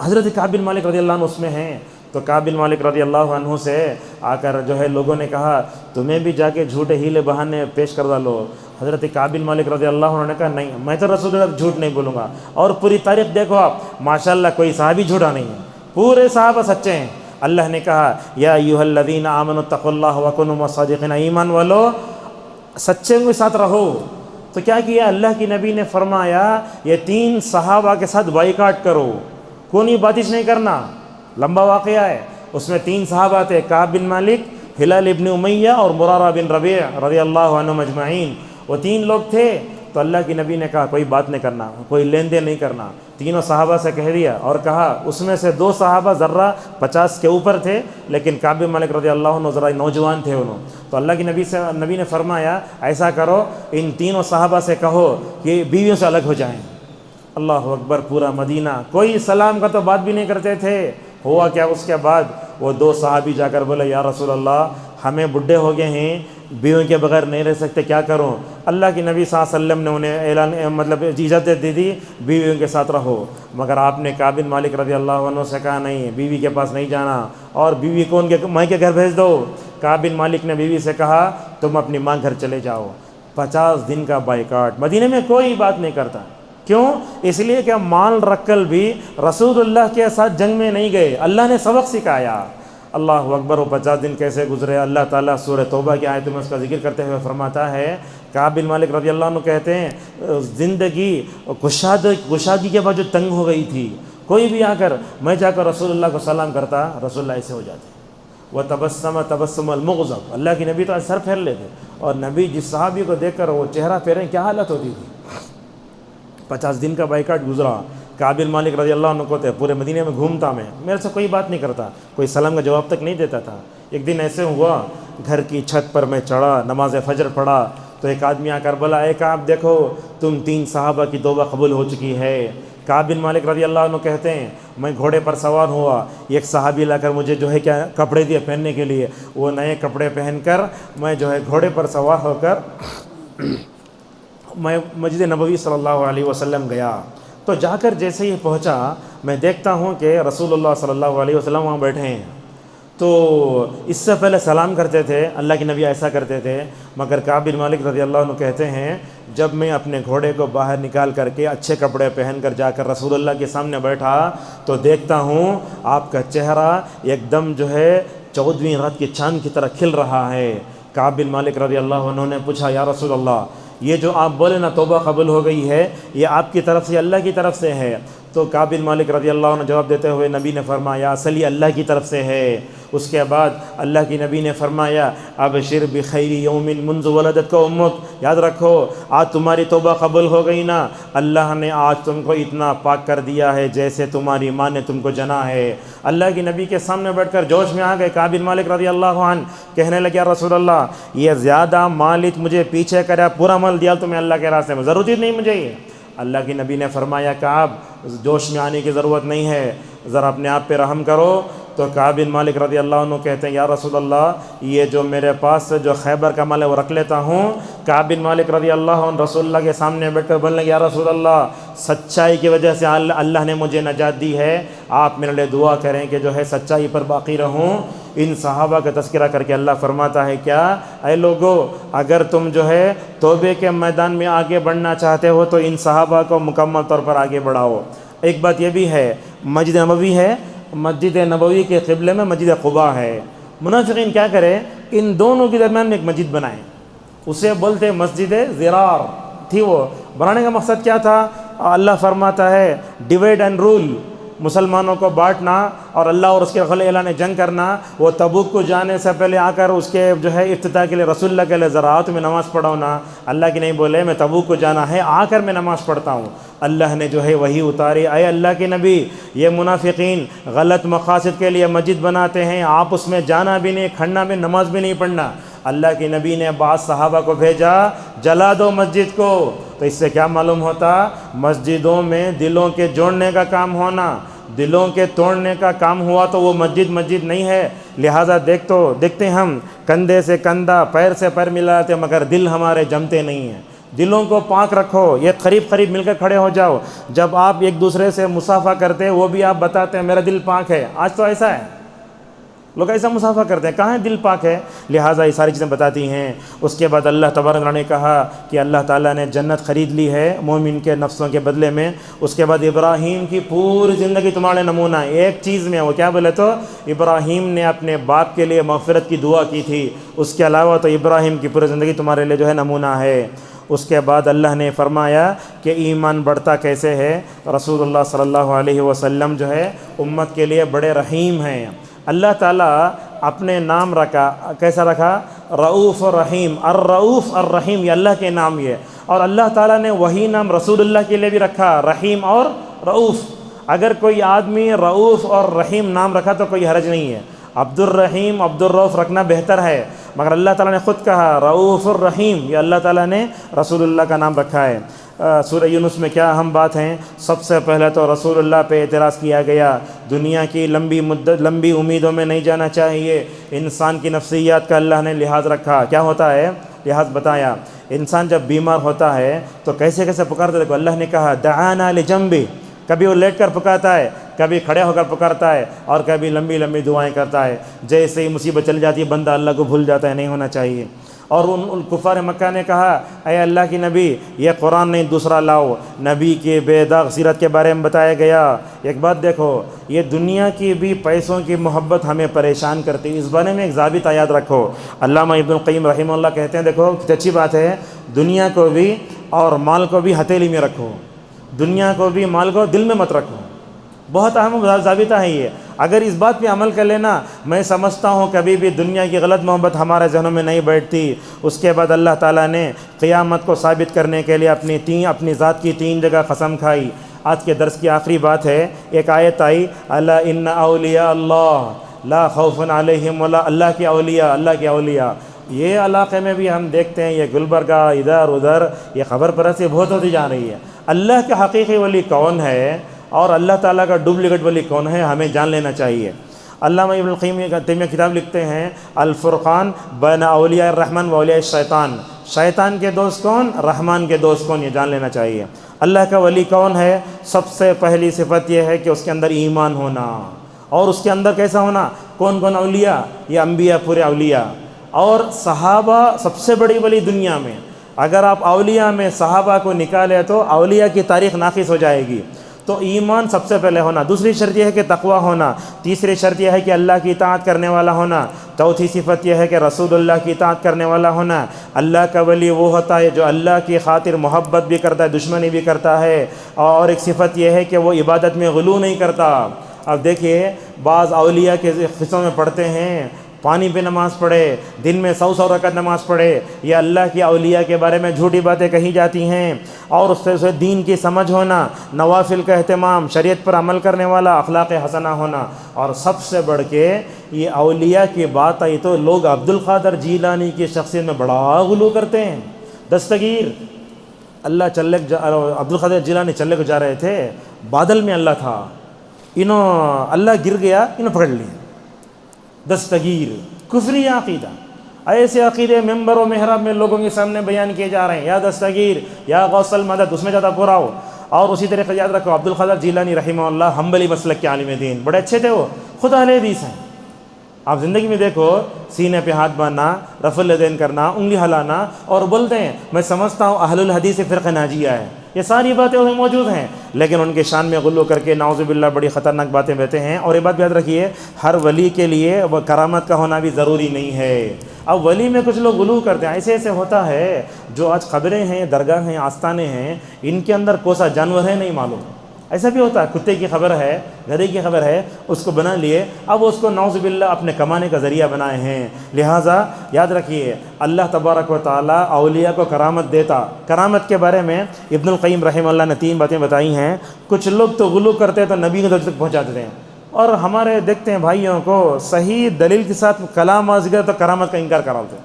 Speaker 1: حضرت کعب بن مالک رضی اللہ عنہ اس میں ہیں، تو کعب بن مالک رضی اللہ عنہ سے آ کر جو ہے لوگوں نے کہا تمہیں بھی جا کے جھوٹے ہیلے بہانے پیش کر ڈالو۔ حضرت کعب بن مالک رضی اللہ عنہ نے کہا نہیں، میں تو رسول اللہ جھوٹ نہیں بولوں گا۔ اور پوری تاریخ دیکھو آپ، ماشاءاللہ کوئی صحابی جھوٹا نہیں ہے، پورے صحابہ سچے ہیں۔ اللہ نے کہا یا ایھا الذین آمنوا اتقوا اللہ وکونوا مع الصادقین، ایمان والو سچے کے ساتھ رہو۔ تو کیا کیا اللہ کی نبی نے فرمایا یہ 3 صحابہ کے ساتھ بائیکاٹ کرو، کونی باتش نہیں کرنا۔ لمبا واقعہ ہے، اس میں 3 صحابہ تھے، کعب بن مالک، ہلال ابن امیہ اور مرارہ بن ربیع رضی اللہ عنہم اجمعین۔ وہ 3 لوگ تھے، تو اللہ کی نبی نے کہا کوئی بات نہیں کرنا، کوئی لین دین نہیں کرنا۔ تینوں صحابہ سے کہہ دیا، اور کہا اس میں سے 2 صحابہ ذرہ 50 کے اوپر تھے، لیکن کعب بن مالک رضی اللہ عنہ ذرا نوجوان تھے انہوں۔ تو اللہ کی نبی نے فرمایا ایسا کرو، ان 3 صحابہ سے کہو کہ بیویوں سے الگ ہو جائیں۔ اللہ اکبر، پورا مدینہ کوئی سلام کا تو بات بھی نہیں کرتے تھے۔ ہوا کیا، اس کے بعد وہ 2 صحابی جا کر بولے یا رسول اللہ ہمیں بڈھے ہو گئے ہیں، بیویوں کے بغیر نہیں رہ سکتے، کیا کروں؟ اللہ کی نبی صلی اللہ علیہ وسلم نے انہیں اعلان اجازت دے دی بیویوں کے ساتھ رہو، مگر آپ نے کعب بن مالک رضی اللہ عنہ سے کہا نہیں، بیوی کے پاس نہیں جانا، اور بیوی کو ان کے ماں کے گھر بھیج دو۔ کعب بن مالک نے بیوی سے کہا تم اپنی ماں گھر چلے جاؤ۔ 50 دن کا بائیکاٹ، مدینے میں کوئی بات نہیں کرتا، کیوں؟ اس لیے کہ مال رکھ کر بھی رسول اللہ کے ساتھ جنگ میں نہیں گئے، اللہ نے سبق سکھایا۔ اللہ اکبر، وہ 50 دن کیسے گزرے؟ اللہ تعالیٰ سورہ توبہ کی آیت میں اس کا ذکر کرتے ہوئے فرماتا ہے، کعب بن مالک رضی اللہ عنہ کہتے ہیں زندگی گشادگی کے بعد جو تنگ ہو گئی تھی، کوئی بھی آ کر میں جا کر رسول اللہ کو سلام کرتا، رسول اللہ ایسے ہو جاتے، وہ تبسم المغضب، اللہ کے نبی تو سر پھیر لیتے، اور نبی جس صحابی کو دیکھ کر وہ چہرہ پھیریں کیا حالت ہوتی تھی۔ 50 دن کا بائیکاٹ گزرا۔ کعب بن مالک رضی اللہ عنہ کو تھے پورے مدینے میں گھومتا میں، میرے سے کوئی بات نہیں کرتا، کوئی سلام کا جواب تک نہیں دیتا تھا۔ ایک دن ایسے ہوا، گھر کی چھت پر میں چڑھا، نماز فجر پڑھا، تو ایک آدمی آ کر بولا اے کعب دیکھو تم 3 صحابہ کی توبہ قبول ہو چکی ہے۔ کعب بن مالک رضی اللہ عنہ کہتے ہیں میں گھوڑے پر سوار ہوا، ایک صحابی لا کر مجھے جو ہے کیا کپڑے دیے پہننے کے لیے، وہ نئے کپڑے پہن کر میں جو ہے گھوڑے پر سوار ہو کر میں مسجد نبوی صلی اللہ علیہ وسلم گیا۔ تو جا کر جیسے ہی پہنچا میں دیکھتا ہوں کہ رسول اللہ صلی اللہ علیہ وسلم وہاں بیٹھے ہیں۔ تو اس سے پہلے سلام کرتے تھے، اللہ کے نبی ایسا کرتے تھے، مگر کعب بن مالک رضی اللہ عنہ کہتے ہیں جب میں اپنے گھوڑے کو باہر نکال کر کے اچھے کپڑے پہن کر جا کر رسول اللہ کے سامنے بیٹھا تو دیکھتا ہوں آپ کا چہرہ ایک دم جو ہے 14ویں رات کے چاند کی طرح کھل رہا ہے۔ کعب بن مالک رضی اللہ عنہ نے پوچھا یا رسول اللہ یہ جو آپ بولے نا توبہ قبول ہو گئی ہے، یہ آپ کی طرف سے اللہ کی طرف سے ہے؟ تو کعب بن مالک رضی اللہ عنہ جواب دیتے ہوئے نبی نے فرمایا اصل یہ اللہ کی طرف سے ہے۔ اس کے بعد اللہ کی نبی نے فرمایا ابشر بخیر یوم منذ ولدت کو امک، یاد رکھو آج تمہاری توبہ قبول ہو گئی نا، اللہ نے آج تم کو اتنا پاک کر دیا ہے جیسے تمہاری ماں نے تم کو جنا ہے۔ اللہ کی نبی کے سامنے بیٹھ کر جوش میں آ گئے۔ کعب بن مالک رضی اللہ عنہ کہنے لگے یا رسول اللہ یہ زیادہ مال مجھے پیچھے کرا، پورا مال دیا تمہیں اللہ کے راستے میں، ضرورت ہی نہیں مجھے یہ۔ اللہ کی نبی نے فرمایا کعب جوش میں آنے کی ضرورت نہیں ہے، ذرا اپنے آپ پہ رحم کرو۔ تو کعب بن مالک رضی اللہ عنہ کہتے ہیں یا رسول اللہ یہ جو میرے پاس سے جو خیبر کا مال ہے وہ رکھ لیتا ہوں۔ کعب بن مالک رضی اللہ عنہ رسول اللہ کے سامنے بیٹھ کر بولنے لگے یا رسول اللہ سچائی کی وجہ سے اللہ نے مجھے نجات دی ہے، آپ میرے لیے دعا کریں کہ جو ہے سچائی پر باقی رہوں۔ ان صحابہ کا تذکرہ کر کے اللہ فرماتا ہے کیا اے لوگو اگر تم جو ہے توبے کے میدان میں آگے بڑھنا چاہتے ہو تو ان صحابہ کو مکمل طور پر آگے بڑھاؤ۔ ایک بات یہ بھی ہے مسجد نبوی ہے، مسجد نبوی کے قبلے میں مسجد قباء ہے، منافقین کیا کرے ان دونوں کے درمیان میں ایک مسجد بنائیں، اسے بولتے مسجد زرار تھی۔ وہ بنانے کا مقصد کیا تھا؟ اللہ فرماتا ہے ڈیوائڈ اینڈ رول، مسلمانوں کو بانٹنا اور اللہ اور اس کے خلیفہ اعلان جنگ کرنا۔ وہ تبوک کو جانے سے پہلے آ کر اس کے جو ہے افتتاح کے لیے رسول اللہ کے لیے ذرا آؤ تمہیں نماز پڑھاؤ نا، اللہ کی نہیں بولے میں تبوک کو جانا ہے آ کر میں نماز پڑھتا ہوں۔ اللہ نے جو ہے وہی اتاری اے اللہ کے نبی یہ منافقین غلط مقاصد کے لیے مسجد بناتے ہیں، آپ اس میں جانا بھی نہیں، کھڑنا بھی، نماز بھی نہیں پڑھنا۔ اللہ کے نبی نے بعض صحابہ کو بھیجا جلا دو مسجد کو۔ تو اس سے کیا معلوم ہوتا؟ مسجدوں میں دلوں کے جوڑنے کا کام ہونا، دلوں کے توڑنے کا کام ہوا تو وہ مسجد نہیں ہے۔ لہٰذا دیکھتے ہم کندھے سے کندھا پیر سے پیر ملاتے مگر دل ہمارے جمتے نہیں ہیں۔ دلوں کو پاک رکھو، یہ قریب مل کر کھڑے ہو جاؤ۔ جب آپ ایک دوسرے سے مصافحہ کرتے وہ بھی آپ بتاتے ہیں میرا دل پاک ہے۔ آج تو ایسا ہے، لوگ ایسا مصافحہ کرتے ہیں، کہاں ہے دل پاک ہے؟ لہٰذا یہ ساری چیزیں بتاتی ہیں۔ اس کے بعد اللہ تبارک تعالیٰ نے کہا کہ اللہ تعالیٰ نے جنت خرید لی ہے مومن کے نفسوں کے بدلے میں۔ اس کے بعد ابراہیم کی پوری زندگی تمہارے نمونہ ایک چیز میں، وہ کیا بولے تو ابراہیم نے اپنے باپ کے لیے مغفرت کی دعا کی تھی، اس کے علاوہ تو ابراہیم کی پوری زندگی تمہارے لیے جو ہے نمونہ ہے۔ اس کے بعد اللہ نے فرمایا کہ ایمان بڑھتا کیسے ہے؟ رسول اللہ صلی اللہ علیہ وسلم جو ہے امت کے لیے بڑے رحیم ہیں۔ اللہ تعالیٰ اپنے نام رکھا، کیسا رکھا؟ رؤوف الرحیم، الرؤوف الرحیم، یہ اللہ کے نام یہ، اور اللہ تعالیٰ نے وہی نام رسول اللہ کے لیے بھی رکھا، رحیم اور رؤوف۔ اگر کوئی آدمی رؤوف اور رحیم نام رکھا تو کوئی حرج نہیں ہے، عبد الرحیم عبد الرؤوف رکھنا بہتر ہے، مگر اللہ تعالیٰ نے خود کہا رؤوف الرحیم، یہ اللہ تعالیٰ نے رسول اللہ کا نام رکھا ہے۔ سورہ یونس میں کیا اہم بات ہیں؟ سب سے پہلے تو رسول اللہ پہ اعتراض کیا گیا، دنیا کی لمبی امیدوں میں نہیں جانا چاہیے، انسان کی نفسیات کا اللہ نے لحاظ رکھا، کیا ہوتا ہے لحاظ بتایا۔ انسان جب بیمار ہوتا ہے تو کیسے کیسے پکارتا ہے، دیکھو اللہ نے کہا دعانا لجنبی، کبھی وہ لیٹ کر پکارتا ہے، کبھی کھڑے ہو کر پکارتا ہے، اور کبھی لمبی لمبی دعائیں کرتا ہے۔ جیسے ہی مصیبت چل جاتی ہے بندہ اللہ کو بھول جاتا ہے، نہیں ہونا چاہیے۔ اور ان کفار مکہ نے کہا اے اللہ کی نبی یہ قرآن نہیں دوسرا لاؤ، نبی کے بے داغ سیرت کے بارے میں بتایا گیا۔ ایک بات دیکھو، یہ دنیا کی بھی پیسوں کی محبت ہمیں پریشان کرتی ہے، اس بارے میں ایک ضابطہ یاد رکھو۔ علامہ ابن القیم رحمہ اللہ کہتے ہیں دیکھو کتنی اچھی بات ہے، دنیا کو بھی اور مال کو بھی ہتھیلی میں رکھو، دنیا کو بھی مال کو دل میں مت رکھو، بہت اہم ضابطہ ہے یہ۔ اگر اس بات پہ عمل کر لینا، میں سمجھتا ہوں کبھی بھی دنیا کی غلط محبت ہمارے ذہنوں میں نہیں بیٹھتی۔ اس کے بعد اللہ تعالیٰ نے قیامت کو ثابت کرنے کے لیے اپنی ذات کی 3 جگہ قسم کھائی۔ آج کے درس کی آخری بات ہے، ایک آیت آئی الا ان اولیاء اللہ لا خوف علیہم ولا، اللہ کے اولیاء یہ علاقے میں بھی ہم دیکھتے ہیں، یہ گلبرگہ ادھر ادھر یہ خبر پرستی بہت ہوتی جا رہی ہے۔ اللہ کے حقیقی ولی کون ہے اور اللہ تعالیٰ کا ڈپلیکیٹ ولی کون ہے، ہمیں جان لینا چاہیے۔ علامہ ابن القیم تیمیہ کتاب لکھتے ہیں الفرقان بین اولیاء الرحمن و اولیاء الشیطان، شیطان کے دوست کون، رحمان کے دوست کون، یہ جان لینا چاہیے۔ اللہ کا ولی کون ہے؟ سب سے پہلی صفت یہ ہے کہ اس کے اندر ایمان ہونا، اور اس کے اندر کیسا ہونا، کون اولیاء، یہ انبیاء پورے اولیاء اور صحابہ سب سے بڑی ولی دنیا میں۔ اگر آپ اولیاء میں صحابہ کو نکالے تو اولیاء کی تاریخ ناقص ہو جائے گی۔ تو ایمان سب سے پہلے ہونا، دوسری شرط یہ ہے کہ تقوی ہونا، تیسری شرط یہ ہے کہ اللہ کی اطاعت کرنے والا ہونا، چوتھی صفت یہ ہے کہ رسول اللہ کی اطاعت کرنے والا ہونا۔ اللہ کا ولی وہ ہوتا ہے جو اللہ کی خاطر محبت بھی کرتا ہے، دشمنی بھی کرتا ہے، اور ایک صفت یہ ہے کہ وہ عبادت میں غلو نہیں کرتا۔ اب دیکھیے بعض اولیاء کے قصوں میں پڑھتے ہیں پانی پہ نماز پڑھے، دن میں 100 رکعت نماز پڑھے، یہ اللہ کی اولیاء کے بارے میں جھوٹی باتیں کہی جاتی ہیں۔ اور اس سے دین کی سمجھ ہونا، نوافل کا اہتمام، شریعت پر عمل کرنے والا، اخلاق حسنہ ہونا، اور سب سے بڑھ کے یہ اولیاء کی بات آئی تو لوگ عبد القادر جیلانی کی شخصیت میں بڑا غلو کرتے ہیں۔ دستگیر عبد القادر جیلانی چلے کو جا رہے تھے، بادل میں اللہ تھا، اللہ گر گیا، پکڑ لیا۔ دستگیر کفری عقیدہ، ایسے عقیدے ممبر و محراب میں لوگوں کے سامنے بیان کیے جا رہے ہیں، یا دستگیر یا غوث المدد، اس میں زیادہ پورا ہو۔ اور اسی طریقے یاد رکھو عبد القادر جیلانی رحمہ اللہ حنبلی مسلک کے عالم دین، بڑے اچھے تھے، وہ خود اہل حدیث ہیں۔ آپ زندگی میں دیکھو سینے پہ ہاتھ باندھنا، رفع الیدین کرنا، انگلی ہلانا، اور بولتے ہیں میں سمجھتا ہوں اہل الحدیث فرقہ ناجیہ ہے، یہ ساری باتیں انہیں موجود ہیں، لیکن ان کے شان میں غلو کر کے نعوذ باللہ بڑی خطرناک باتیں کہتے ہیں۔ اور یہ بات یاد رکھیے ہر ولی کے لیے وہ کرامت کا ہونا بھی ضروری نہیں ہے۔ اب ولی میں کچھ لوگ غلو کرتے ہیں، ایسے ہوتا ہے جو آج قبریں ہیں، درگاہ ہیں، آستانے ہیں، ان کے اندر کوسا جانور ہے نہیں معلوم، ایسا بھی ہوتا ہے، کتے کی خبر ہے، گدھے کی خبر ہے، اس کو بنا لیے، اب اس کو نعوذ باللہ اپنے کمانے کا ذریعہ بنائے ہیں۔ لہٰذا یاد رکھیے اللہ تبارک و تعالیٰ اولیاء کو کرامت دیتا۔ کرامت کے بارے میں ابن القیم رحمہ اللہ نے 3 باتیں بتائی ہیں۔ کچھ لوگ تو غلو کرتے تو نبی کے درجے تک پہنچا دیتے ہیں، اور ہمارے دیکھتے ہیں بھائیوں کو صحیح دلیل کے ساتھ کلام ذکر تو کرامت کا انکار کراتے ہیں،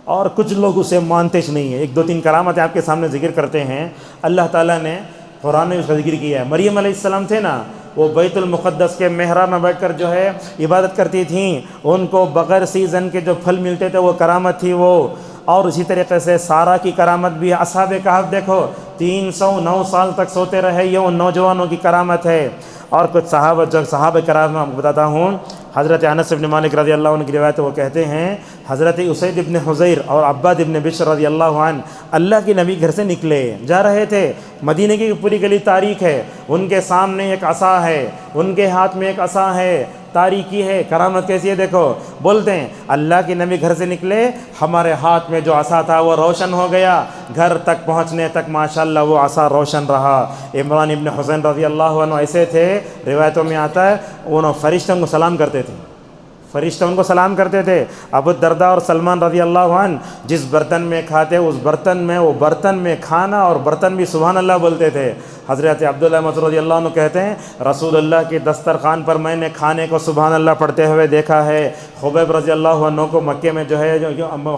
Speaker 1: اور کچھ لوگ اسے مانتے نہیں ہیں۔ 1 2 3 کرامتیں آپ کے سامنے ذکر کرتے ہیں۔ اللہ تعالیٰ نے قرآن نے اس کا ذکر کیا ہے۔ مریم علیہ السلام تھے نا، وہ بیت المقدس کے محراب میں بیٹھ کر جو ہے عبادت کرتی تھیں، ان کو بغیر سیزن کے جو پھل ملتے تھے وہ کرامت تھی وہ۔ اور اسی طریقے سے سارہ کی کرامت بھی ہے۔ اصحاب کہف دیکھو 309 سال تک سوتے رہے، یہ ان نوجوانوں کی کرامت ہے۔ اور کچھ صحابہ کرام میں آپ کو بتاتا ہوں، حضرت انس بن مالک رضی اللہ عنہ کی روایت، وہ کہتے ہیں حضرت اسید بن حضیر اور عباد بن بشر رضی اللہ عنہ اللہ کے نبی گھر سے نکلے، جا رہے تھے، مدینے کی پوری گلی تاریک ہے، ان کے سامنے ایک عصا ہے، ان کے ہاتھ میں ایک عصا ہے، تاریکی ہے۔ کرامت کیسی ہے دیکھو، بولتے ہیں اللہ کے نبی گھر سے نکلے، ہمارے ہاتھ میں جو عصا تھا وہ روشن ہو گیا، گھر تک پہنچنے تک ماشاءاللہ وہ عصا روشن رہا۔ عمران ابن حسین رضی اللہ عنہ ایسے تھے، روایتوں میں آتا ہے انہوں فرشتوں کو سلام کرتے تھے، فرشتہ ان کو سلام کرتے تھے۔ ابو الدرداء اور سلمان رضی اللہ عنہ جس برتن میں کھاتے اس برتن میں، وہ برتن میں کھانا اور برتن بھی سبحان اللہ بولتے تھے۔ حضرت عبداللہ مسعود رضی اللہ عنہ کہتے ہیں رسول اللہ کے دسترخوان پر میں نے کھانے کو سبحان اللہ پڑھتے ہوئے دیکھا ہے۔ خبیب رضی اللہ عنہ کو مکے میں جو ہے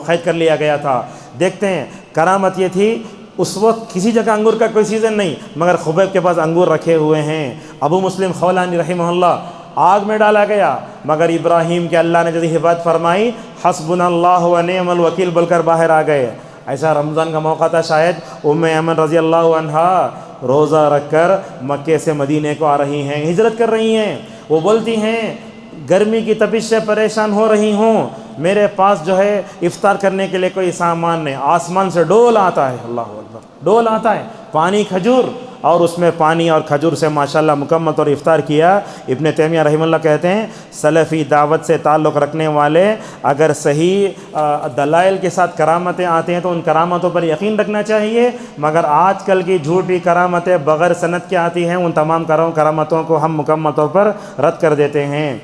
Speaker 1: قید کر لیا گیا تھا۔ دیکھتے ہیں کرامت یہ تھی اس وقت کسی جگہ انگور کا کوئی سیزن نہیں، مگر خبیب کے پاس انگور رکھے ہوئے ہیں۔ ابو مسلم خولانی رحمہ اللہ آگ میں ڈالا گیا، مگر ابراہیم کے اللہ نے جیسی حفاظت فرمائی، حسبنا اللہ و نعم الوکیل بول کر باہر آ گئے۔ ایسا رمضان کا موقع تھا، شاید ام ایمن رضی اللہ عنہا روزہ رکھ کر مکے سے مدینے کو آ رہی ہیں، ہجرت کر رہی ہیں۔ وہ بولتی ہیں گرمی کی تپش سے پریشان ہو رہی ہوں، میرے پاس جو ہے افطار کرنے کے لیے کوئی سامان نہیں، آسمان سے ڈول آتا ہے، اللہ اکبر، ڈول آتا ہے، پانی کھجور، اور اس میں پانی اور کھجور سے ماشاءاللہ مکمل طور افطار کیا۔ ابن تیمیہ رحمہ اللہ کہتے ہیں سلفی دعوت سے تعلق رکھنے والے اگر صحیح دلائل کے ساتھ کرامتیں آتے ہیں تو ان کرامتوں پر یقین رکھنا چاہیے، مگر آج کل کی جھوٹی کرامتیں بغیر سند کے آتی ہیں، ان تمام کرامتوں کو ہم مکمل طور پر رد کر دیتے ہیں۔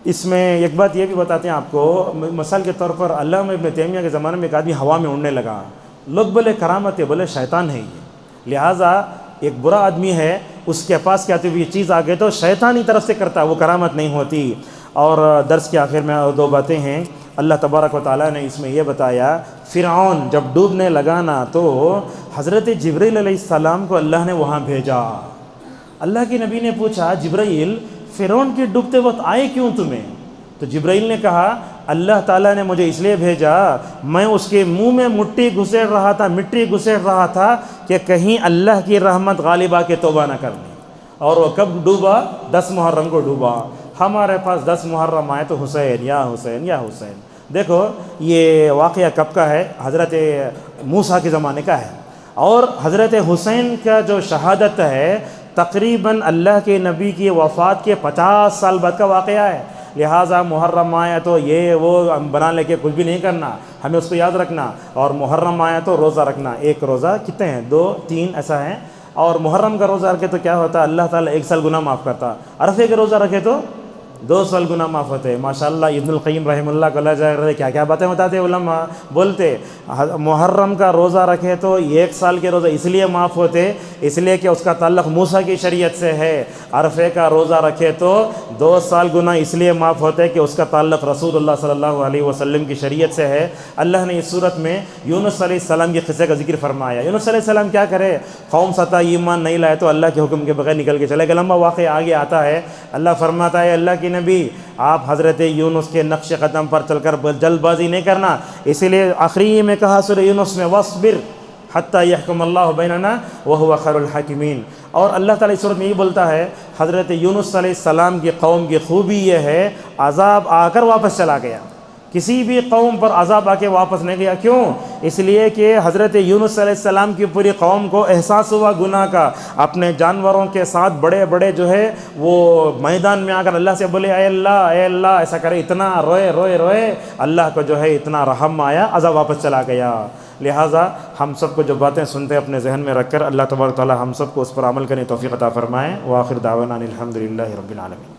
Speaker 1: اس میں ایک بات یہ بھی بتاتے ہیں آپ کو، مثال کے طور پر علامہ ابن تیمیہ کے زمانے میں ایک آدمی ہوا میں اڑنے لگا، لوگ بولے کرامت ہے، بولے شیطان ہے یہ، لہٰذا ایک برا آدمی ہے، اس کے پاس کیا ہوئی چیز آ گئی تو شیطانی طرف سے کرتا، وہ کرامت نہیں ہوتی۔ اور درس کے آخر میں دو باتیں ہیں، اللہ تبارک و تعالیٰ نے اس میں یہ بتایا، فرعون جب ڈوبنے لگا نا تو حضرت جبرائیل علیہ السلام کو اللہ نے وہاں بھیجا۔ اللہ کے نبی نے پوچھا جبرائیل فرعون کے ڈوبتے وقت آئے کیوں تمہیں؟ تو جبرائیل نے کہا اللہ تعالیٰ نے مجھے اس لیے بھیجا، میں اس کے منہ میں مٹی گھسیڑ رہا تھا کہ کہیں اللہ کی رحمت غالب آ کے توبہ نہ کر لیں۔ اور وہ کب ڈوبا؟ 10 محرم کو ڈوبا۔ ہمارے پاس 10 محرم آئے تو حسین یا حسین یا حسین۔ دیکھو یہ واقعہ کب کا ہے؟ حضرت موسیٰ کے زمانے کا ہے، اور حضرت حسین کا جو شہادت ہے تقریباً اللہ کے نبی کی وفات کے 50 سال بعد کا واقعہ ہے۔ لہٰذا محرم آیا تو یہ وہ بنا لے کے کچھ بھی نہیں کرنا، ہمیں اس کو یاد رکھنا، اور محرم آیا تو روزہ رکھنا۔ ایک روزہ کتنے ہیں؟ 2 3 ایسا ہے، اور محرم کا روزہ رکھے تو کیا ہوتا ہے؟ اللہ تعالیٰ 1 سال گناہ معاف کرتا، عرفے کے روزہ رکھے تو 2 سال گناہ معاف ہوتے۔ ماشاءاللہ ابن القیم رحمہ اللہ کو اللہ جائے کیا کیا باتیں بتاتے علماء، بولتے محرم کا روزہ رکھے تو 1 سال کے روزہ اس لیے معاف ہوتے، اس لیے کہ اس کا تعلق موسیٰ کی شریعت سے ہے۔ عرفے کا روزہ رکھے تو 2 سال گناہ اس لیے معاف ہوتے کہ اس کا تعلق رسول اللہ صلی اللہ علیہ وسلم کی شریعت سے ہے۔ اللہ نے اس صورت میں یونس علیہ السلام کے قصے کا ذکر فرمایا۔ یونس علیہ السلام کیا کرے؟ قوم سطح ایمان نہیں لائے تو اللہ کے حکم کے بغیر نکل کے چلے گئے۔ لمبا واقعہ آگے آتا ہے، اللہ فرماتا ہے اللہ کے نبی آپ حضرت یونس کے نقش قدم پر چل کر جلد بازی نہیں کرنا، اسی لیے آخری میں کہا سورہ یونس میں وَاصْبِرْ حَتَّى يَحْكُمَ اللَّهُ بَيْنَنَا وَهُوَ خَيْرُ الْحَاكِمِينَ۔ اور اللہ تعالیٰ اس صورت میں یہ بولتا ہے حضرت یونس علیہ السلام کی قوم کی خوبی یہ ہے عذاب آ کر واپس چلا گیا، کسی بھی قوم پر عذاب آ کے واپس نہیں گیا۔ کیوں؟ اس لیے کہ حضرت یونس علیہ السلام کی پوری قوم کو احساس ہوا گناہ کا، اپنے جانوروں کے ساتھ بڑے بڑے جو ہے وہ میدان میں آ کر اللہ سے بولے اے اللہ ایسا کرے، اتنا روئے اللہ کو جو ہے اتنا رحم آیا، عذاب واپس چلا گیا۔ لہٰذا ہم سب کو جو باتیں سنتے ہیں اپنے ذہن میں رکھ کر اللہ تبارک و تعالی ہم سب کو اس پر عمل کرنے توفیق عطا فرمائیں۔ وآخر دعوانا الحمدللہ رب العالمین۔